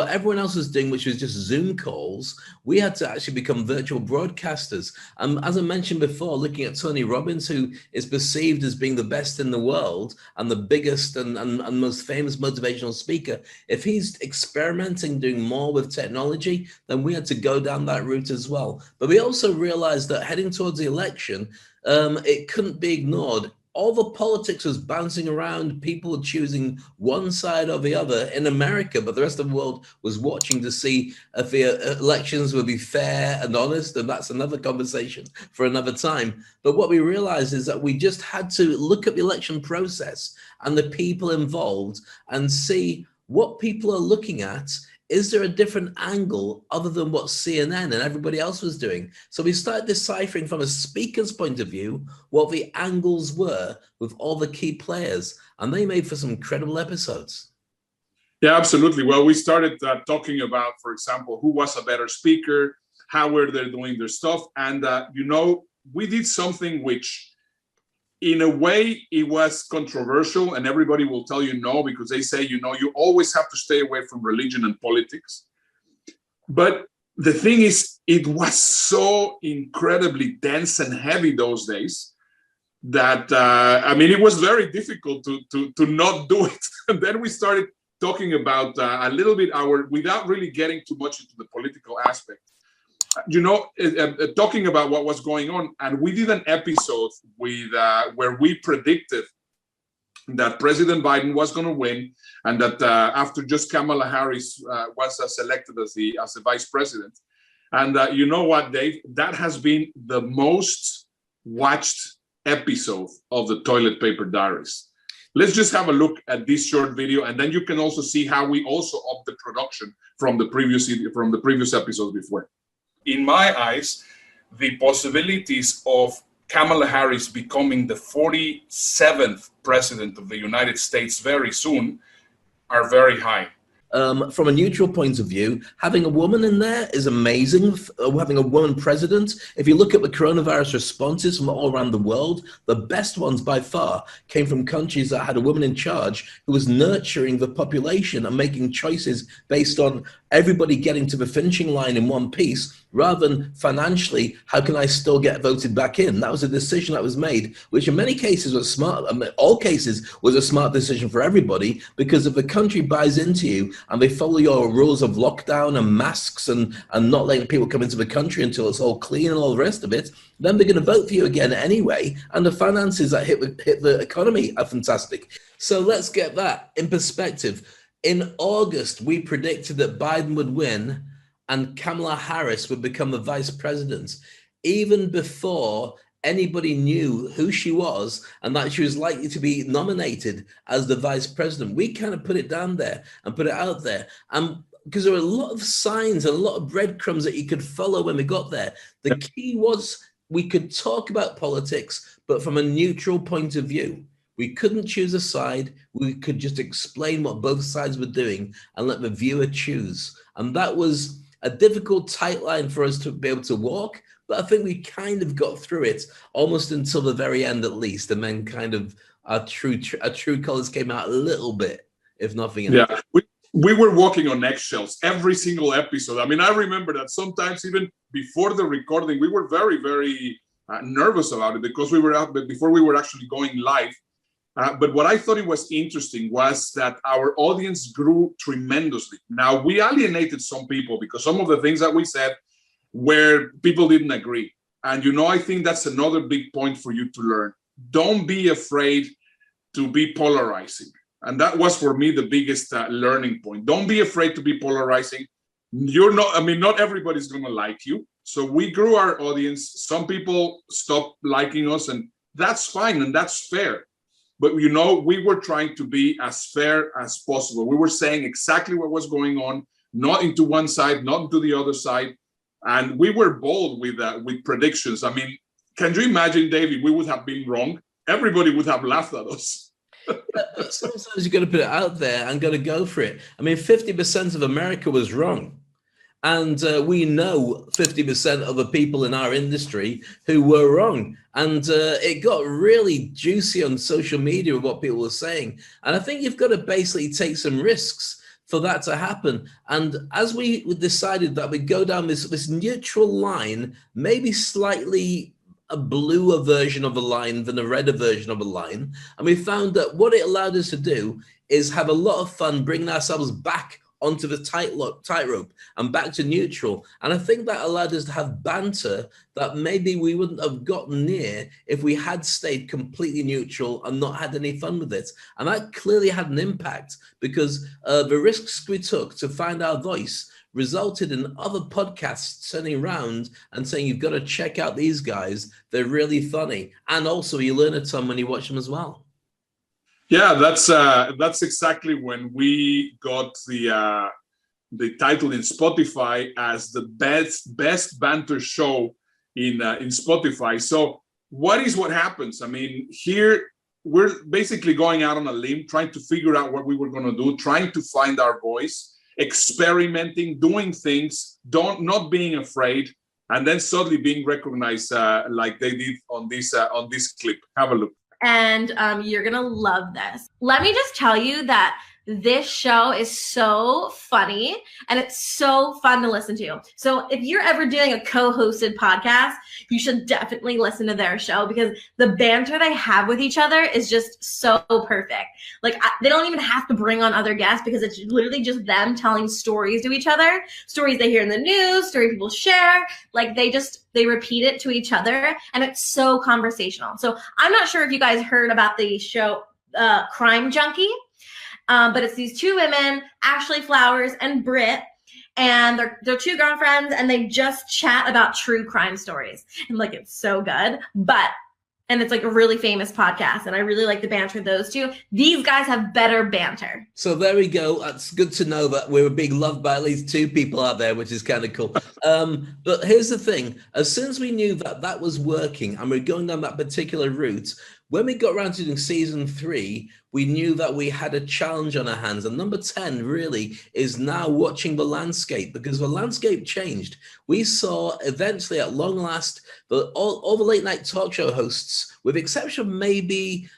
everyone else was doing, which was just Zoom calls. We had to actually become virtual broadcasters. As I mentioned before, looking at Tony Robbins, who is perceived as being the best in the world and the biggest and most famous motivational speaker, if he's experimenting, doing more with technology, then we had to go down that route as well. But we also realized that heading towards the election, it couldn't be ignored. All the politics was bouncing around. People were choosing one side or the other in America, but the rest of the world was watching to see if the elections would be fair and honest, and that's another conversation for another time. But what we realized is that we just had to look at the election process and the people involved and see what people are looking at is there a different angle other than what CNN and everybody else was doing? So we started deciphering from a speaker's point of view what the angles were with all the key players, and they made for some incredible episodes. Yeah, absolutely. Well, we started talking about, for example, who was a better speaker, how were they doing their stuff, and you know, we did something which, in a way, it was controversial, and everybody will tell you no, because they say, you know, you always have to stay away from religion and politics. But the thing is, it was so incredibly dense and heavy those days that, I mean, it was very difficult to not do it. And then we started talking about a little bit without really getting too much into the political aspect, you know, talking about what was going on. And we did an episode with where we predicted that President Biden was going to win, and that after just Kamala Harris was selected as the vice president. And you know what, Dave? That has been the most watched episode of the Toilet Paper Diaries. Let's just have a look at this short video, and then you can also see how we also upped the production from the previous episodes before. In my eyes, the possibilities of Kamala Harris becoming the 47th president of the United States very soon are very high. From a neutral point of view, having a woman in there is amazing. Having a woman president, if you look at the coronavirus responses from all around the world, the best ones by far came from countries that had a woman in charge who was nurturing the population and making choices based on everybody getting to the finishing line in one piece, rather than financially, how can I still get voted back in? That was a decision that was made, which in many cases was smart. I mean, all cases was a smart decision for everybody, because if the country buys into you and they follow your rules of lockdown and masks and not letting people come into the country until it's all clean and all the rest of it, then they're going to vote for you again anyway. And the finances that hit the economy are fantastic. So let's get that in perspective. In August, we predicted that Biden would win and Kamala Harris would become the vice president, even before anybody knew who she was and that she was likely to be nominated as the vice president. We kind of put it down there and put it out there. Because there were a lot of signs and a lot of breadcrumbs that you could follow when we got there. The key was we could talk about politics, but from a neutral point of view. We couldn't choose a side. We could just explain what both sides were doing and let the viewer choose. And that was a difficult, tight line for us to be able to walk. But I think we kind of got through it almost until the very end, at least. And then kind of our true colors came out a little bit, if nothing else. Yeah, we were walking on eggshells every single episode. I mean, I remember that sometimes even before the recording, we were very, very nervous about it, because we were out before we were actually going live. But what I thought it was interesting was that our audience grew tremendously. Now, we alienated some people because some of the things that we said where people didn't agree. And, you know, I think that's another big point for you to learn. Don't be afraid to be polarizing. And that was, for me, the biggest learning point. Don't be afraid to be polarizing. Not everybody's going to like you. So we grew our audience. Some people stopped liking us, and that's fine, and that's fair. But, you know, we were trying to be as fair as possible. We were saying exactly what was going on, not into one side, not into the other side. And we were bold with predictions. I mean, can you imagine, David, we would have been wrong? Everybody would have laughed at us. But sometimes you got to put it out there and got to go for it. I mean, 50% of America was wrong. And we know 50% of the people in our industry who were wrong. And it got really juicy on social media with what people were saying. And I think you've got to basically take some risks for that to happen. And as we decided that we'd go down this neutral line, maybe slightly a bluer version of a line than a redder version of a line. And we found that what it allowed us to do is have a lot of fun bringing ourselves back onto the tightrope and back to neutral. And I think that allowed us to have banter that maybe we wouldn't have gotten near if we had stayed completely neutral and not had any fun with it. And that clearly had an impact, because the risks we took to find our voice resulted in other podcasts turning around and saying, you've got to check out these guys. They're really funny. And also you learn a ton when you watch them as well. Yeah, that's exactly when we got the the title in Spotify as the best banter show in Spotify. So what happens? I mean, here we're basically going out on a limb, trying to figure out what we were going to do, trying to find our voice, experimenting, doing things, not being afraid, and then suddenly being recognized like they did on this clip. Have a look. And you're gonna love this. Let me just tell you that this show is so funny and it's so fun to listen to. So if you're ever doing a co-hosted podcast, you should definitely listen to their show, because the banter they have with each other is just so perfect. Like they don't even have to bring on other guests, because it's literally just them telling stories to each other, stories they hear in the news, stories people share. Like they repeat it to each other, and it's so conversational. So I'm not sure if you guys heard about the show Crime Junkie. But it's these two women, Ashley Flowers and Britt, and they're two girlfriends, and they just chat about true crime stories. And like, it's so good, and it's like a really famous podcast, and I really like the banter of those two. These guys have better banter. So there we go. That's good to know that we're being loved by at least two people out there, which is kind of cool. But here's the thing. As soon as we knew that was working and we're going down that particular route, when we got around to doing season 3, we knew that we had a challenge on our hands. And number 10 really is now watching the landscape, because the landscape changed. We saw eventually, at long last, all the late night talk show hosts, with the exception of maybe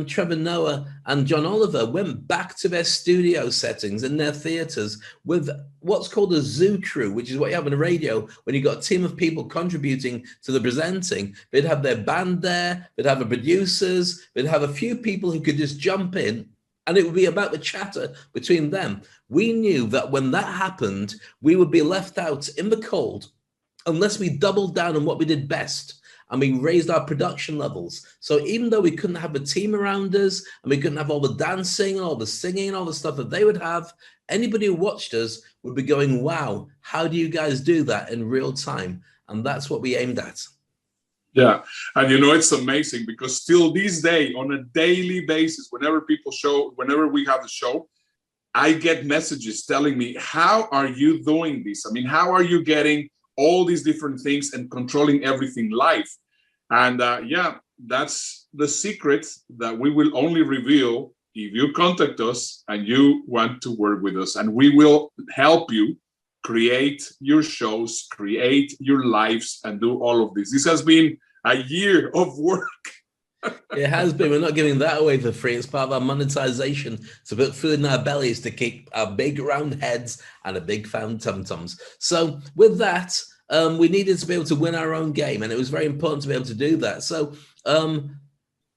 Trevor Noah and John Oliver, went back to their studio settings in their theaters with what's called a zoo crew, which is what you have on the radio when you've got a team of people contributing to the presenting. They'd have their band there, they'd have the producers, they'd have a few people who could just jump in, and it would be about the chatter between them. We knew that when that happened, we would be left out in the cold unless we doubled down on what we did best. And we raised our production levels. So even though we couldn't have a team around us, and we couldn't have all the dancing and all the singing and all the stuff that they would have, anybody who watched us would be going, wow, how do you guys do that in real time? And that's what we aimed at. Yeah, and it's amazing, because still this day, on a daily basis, whenever we have the show, I get messages telling me, how are you doing this? I mean, how are you getting all these different things and controlling everything live? And yeah, that's the secret that we will only reveal if you contact us and you want to work with us, and we will help you create your shows, create your lives, and do all of this. This has been a year of work. It has been. We're not giving that away for free. It's part of our monetization, to put food in our bellies, to keep our big round heads and a big fat tum-tums. So with that, we needed to be able to win our own game, and it was very important to be able to do that. So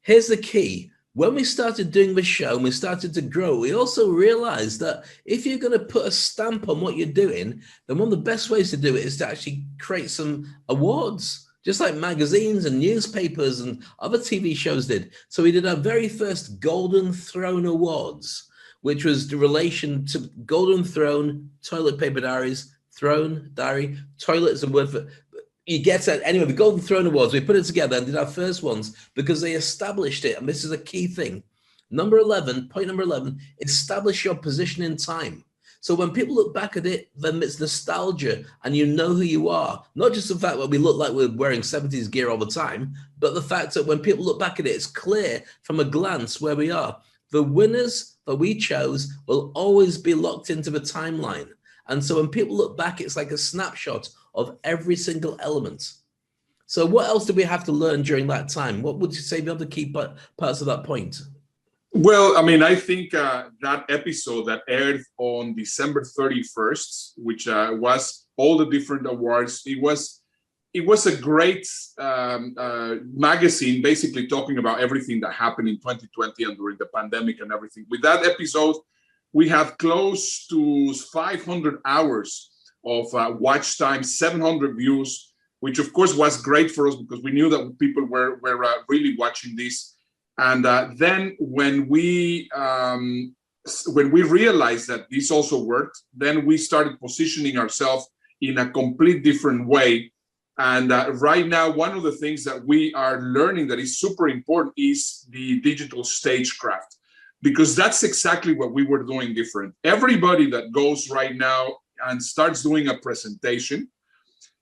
here's the key. When we started doing the show and we started to grow, we also realized that if you're going to put a stamp on what you're doing, then one of the best ways to do it is to actually create some awards, just like magazines and newspapers and other TV shows did. So we did our very first Golden Throne Awards, which was the relation to Golden Throne, Toilet Paper Diaries, Throne, Diary, Toilet is a word for, you get it. Anyway, the Golden Throne Awards, we put it together and did our first ones because they established it. And this is a key thing. Point number 11, establish your position in time. So when people look back at it, then it's nostalgia and you know who you are. Not just the fact that we look like we're wearing 70s gear all the time, but the fact that when people look back at it, it's clear from a glance where we are. The winners that we chose will always be locked into the timeline. And so when people look back, it's like a snapshot of every single element. So what else did we have to learn during that time? What would you say the other key parts of that point? Well, I mean, I think that episode that aired on December 31st, which was all the different awards, it was a great magazine, basically talking about everything that happened in 2020 and during the pandemic and everything. With that episode, we had close to 500 hours of watch time, 700 views, which of course was great for us because we knew that people were really watching this. And then when we realized that this also worked, then we started positioning ourselves in a complete different way. And right now, one of the things that we are learning that is super important is the digital stagecraft, because that's exactly what we were doing different. Everybody that goes right now and starts doing a presentation,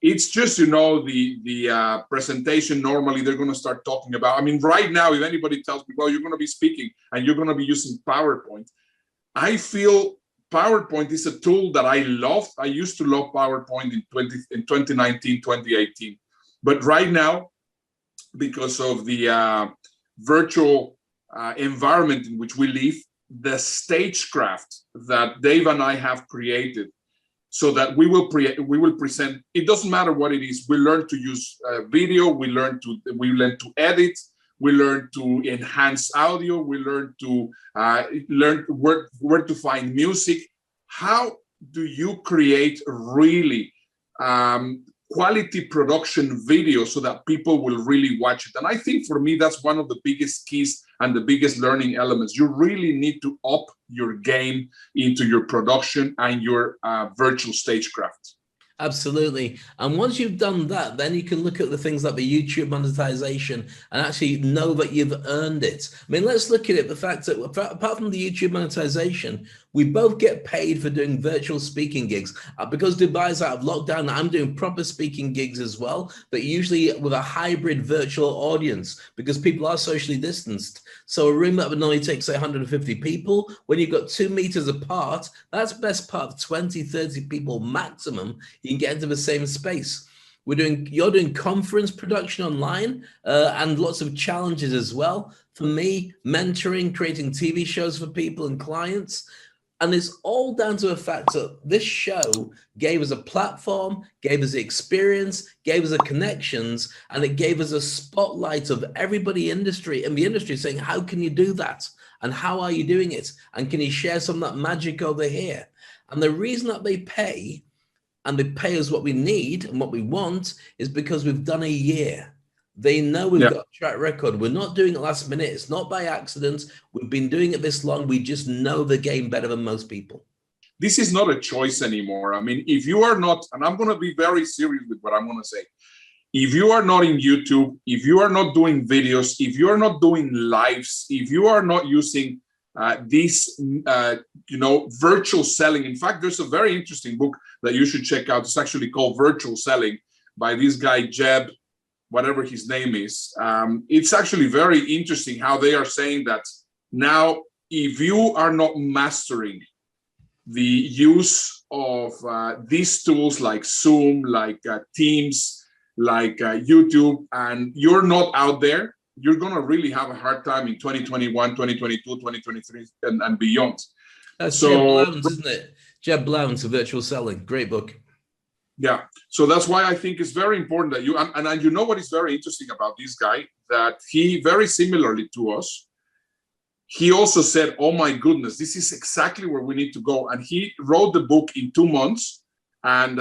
it's just, you know, the presentation, normally they're going to start talking about, I mean, right now, if anybody tells me, well, you're going to be speaking and you're going to be using PowerPoint, I feel PowerPoint is a tool that I love. I used to love PowerPoint in 2019, 2018. But right now, because of the virtual environment in which we live, the stagecraft that Dave and I have created, so that we will present. It doesn't matter what it is. We learn to use video. We learn to edit. We learn to enhance audio. We learn to learn where to find music. How do you create really quality production video so that people will really watch it? And I think for me, that's one of the biggest keys and the biggest learning elements. You really need to up your game into your production and your virtual stagecraft. Absolutely. And once you've done that, then you can look at the things like the YouTube monetization and actually know that you've earned it. I mean, let's look at it, the fact that apart from the YouTube monetization, we both get paid for doing virtual speaking gigs. Because Dubai's out of lockdown, I'm doing proper speaking gigs as well, but usually with a hybrid virtual audience because people are socially distanced. So a room that would normally take, say, 150 people, when you've got 2 meters apart, that's best part of 20, 30 people maximum. You can get into the same space. You're doing conference production online and lots of challenges as well. For me, mentoring, creating TV shows for people and clients. And it's all down to the fact that this show gave us a platform, gave us the experience, gave us the connections, and it gave us a spotlight of everybody in the industry saying, how can you do that? And how are you doing it? And can you share some of that magic over here? And the reason that they pay, and they pay us what we need and what we want, is because we've done a year. They know we've got a track record. We're not doing it last minute. It's not by accident. We've been doing it this long. We just know the game better than most people. This is not a choice anymore. I mean, if you are not, and I'm going to be very serious with what I'm going to say. If you are not in YouTube, if you are not doing videos, if you are not doing lives, if you are not using virtual selling. In fact, there's a very interesting book that you should check out. It's actually called Virtual Selling by this guy, Jeb, whatever his name is. It's actually very interesting how they are saying that now, if you are not mastering the use of these tools like Zoom, like Teams, like YouTube, and you're not out there, you're going to really have a hard time in 2021, 2022, 2023, and beyond. That's Jeb Blount, isn't it? Jeb Blount, Virtual Selling. Great book. Yeah. So that's why I think it's very important that you, and you know what is very interesting about this guy, that he, very similarly to us, he also said, oh my goodness, this is exactly where we need to go. And he wrote the book in 2 months. And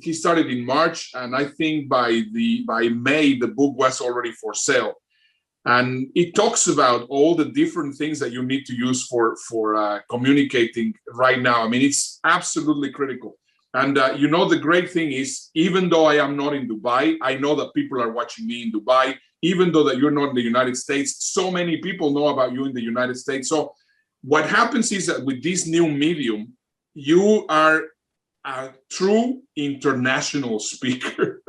he started in March, and I think by May the book was already for sale. And it talks about all the different things that you need to use for communicating right now. I mean, it's absolutely critical. And the great thing is, even though I am not in Dubai, I know that people are watching me in Dubai. Even though that you're not in the United States, so many people know about you in the United States. So what happens is that with this new medium, you are a true international speaker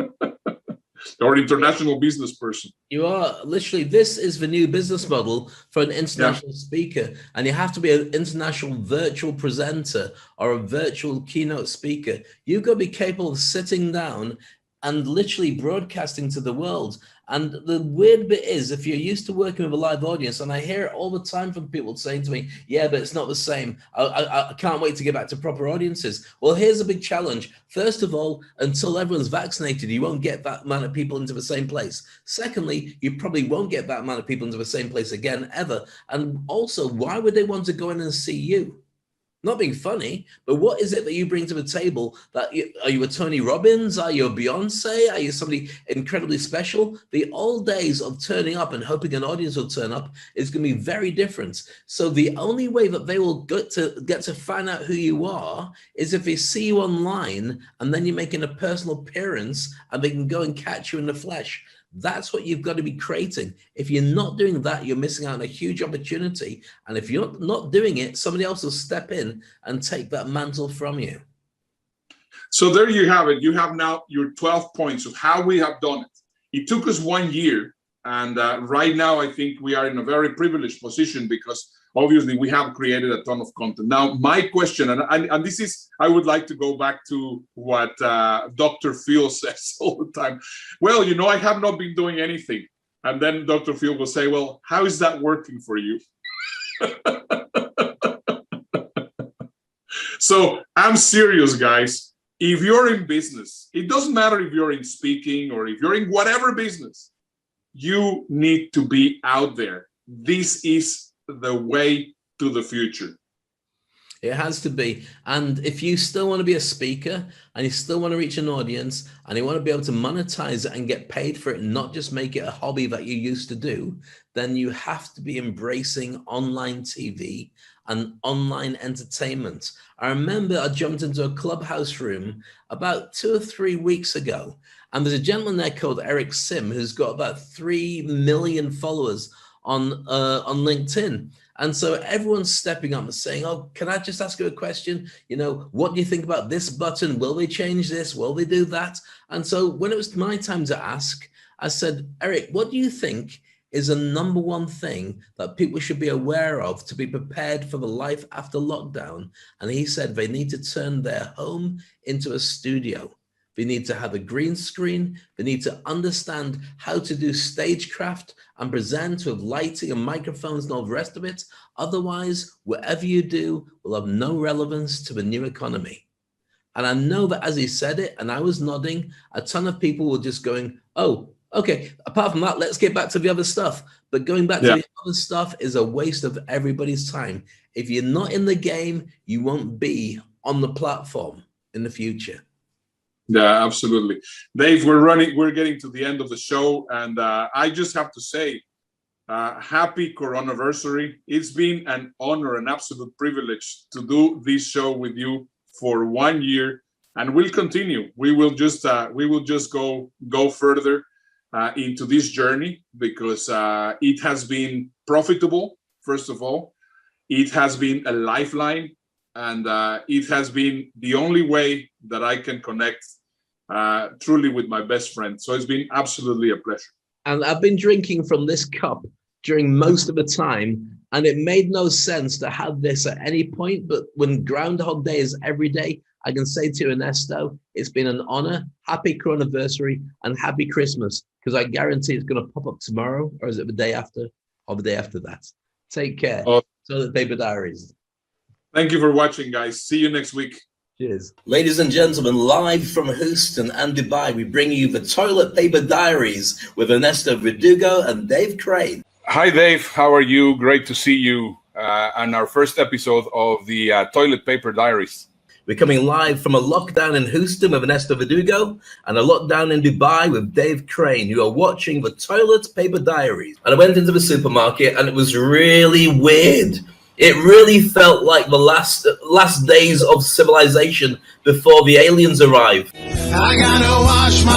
or international business person. You are literally, this is the new business model for an international speaker. And you have to be an international virtual presenter or a virtual keynote speaker. You've got to be capable of sitting down and literally broadcasting to the world. And the weird bit is, if you're used to working with a live audience, and I hear it all the time from people saying to me, yeah, but it's not the same. I can't wait to get back to proper audiences. Well, here's a big challenge. First of all, until everyone's vaccinated, you won't get that amount of people into the same place. Secondly, you probably won't get that amount of people into the same place again, ever. And also, why would they want to go in and see you? Not being funny, but what is it that you bring to the table? Are you a Tony Robbins? Are you a Beyonce? Are you somebody incredibly special? The old days of turning up and hoping an audience will turn up is going to be very different. So the only way that they will get to find out who you are is if they see you online and then you're making a personal appearance and they can go and catch you in the flesh. That's what you've got to be creating. If you're not doing that, you're missing out on a huge opportunity. And if you're not doing it, somebody else will step in and take that mantle from you. So there you have it. You have now your 12 points of how we have done it. It took us 1 year. And right now, I think we are in a very privileged position because obviously we have created a ton of content. Now, my question, and this is, I would like to go back to what Dr. Phil says all the time. Well, you know, I have not been doing anything. And then Dr. Phil will say, well, how is that working for you? So I'm serious, guys. If you're in business, it doesn't matter if you're in speaking or if you're in whatever business, you need to be out there. This is the way to the future. It has to be. And if you still want to be a speaker and you still want to reach an audience and you want to be able to monetize it and get paid for it and not just make it a hobby that you used to do, then you have to be embracing online TV and online entertainment. I remember I jumped into a Clubhouse room about 2 or 3 weeks ago, and there's a gentleman there called Eric Sim who's got about 3 million followers on LinkedIn. And so everyone's stepping up and saying, oh, can I just ask you a question? You know, what do you think about this button? Will they change this? Will they do that? And so when it was my time to ask, I said, Eric, what do you think is the #1 thing that people should be aware of to be prepared for the life after lockdown? And he said they need to turn their home into a studio. They need to have a green screen. They need to understand how to do stagecraft and present with lighting and microphones and all the rest of it. Otherwise, whatever you do will have no relevance to the new economy. And I know that as he said it, and I was nodding, a ton of people were just going, oh, okay, apart from that, let's get back to the other stuff. But going back to the other stuff is a waste of everybody's time. If you're not in the game, you won't be on the platform in the future. Yeah, absolutely. Dave, we're getting to the end of the show. And I just have to say, happy Coronaversary. It's been an honor, an absolute privilege to do this show with you for 1 year, and we'll continue. We will just go further into this journey because it has been profitable. First of all, it has been a lifeline, and it has been the only way that I can connect truly with my best friend. So it's been absolutely a pleasure. And I've been drinking from this cup during most of the time, and it made no sense to have this at any point. But when Groundhog Day is every day, I can say to Ernesto, it's been an honor. Happy Coronaversary and happy Christmas, because I guarantee it's going to pop up tomorrow, or is it the day after, or the day after that? Take care. Toilet Paper Diaries. Thank you for watching, guys. See you next week. Cheers. Ladies and gentlemen, live from Houston and Dubai, we bring you the Toilet Paper Diaries with Ernesto Verdugo and Dave Crane. Hi, Dave. How are you? Great to see you on our first episode of the Toilet Paper Diaries. We're coming live from a lockdown in Houston with Ernesto Verdugo and a lockdown in Dubai with Dave Crane. You are watching the Toilet Paper Diaries. And I went into the supermarket and it was really weird. It really felt like the last days of civilization before the aliens arrived. I gotta wash my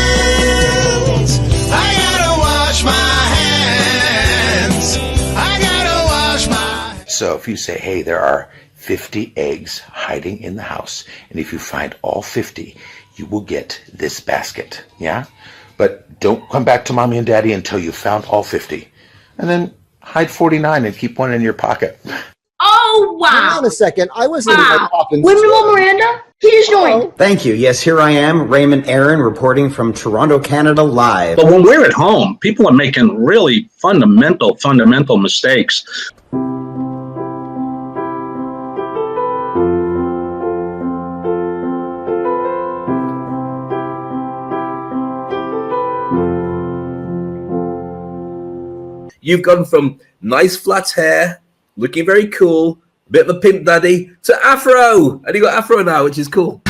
hands. I gotta wash my hands. I gotta wash my hands. So if you say, hey, there are 50 eggs hiding in the house, and if you find all 50, you will get this basket, yeah? But don't come back to mommy and daddy until you found all 50. And then hide 49 and keep one in your pocket. Oh, wow. Hang on a second. I was in my office. Wait, Miranda? He just joined. Thank you. Yes, here I am, Raymond Aaron, reporting from Toronto, Canada, live. But when we're at home, people are making really fundamental mistakes. You've gone from nice flat hair, looking very cool, bit of a pimp daddy, to afro. And you got afro now, which is cool.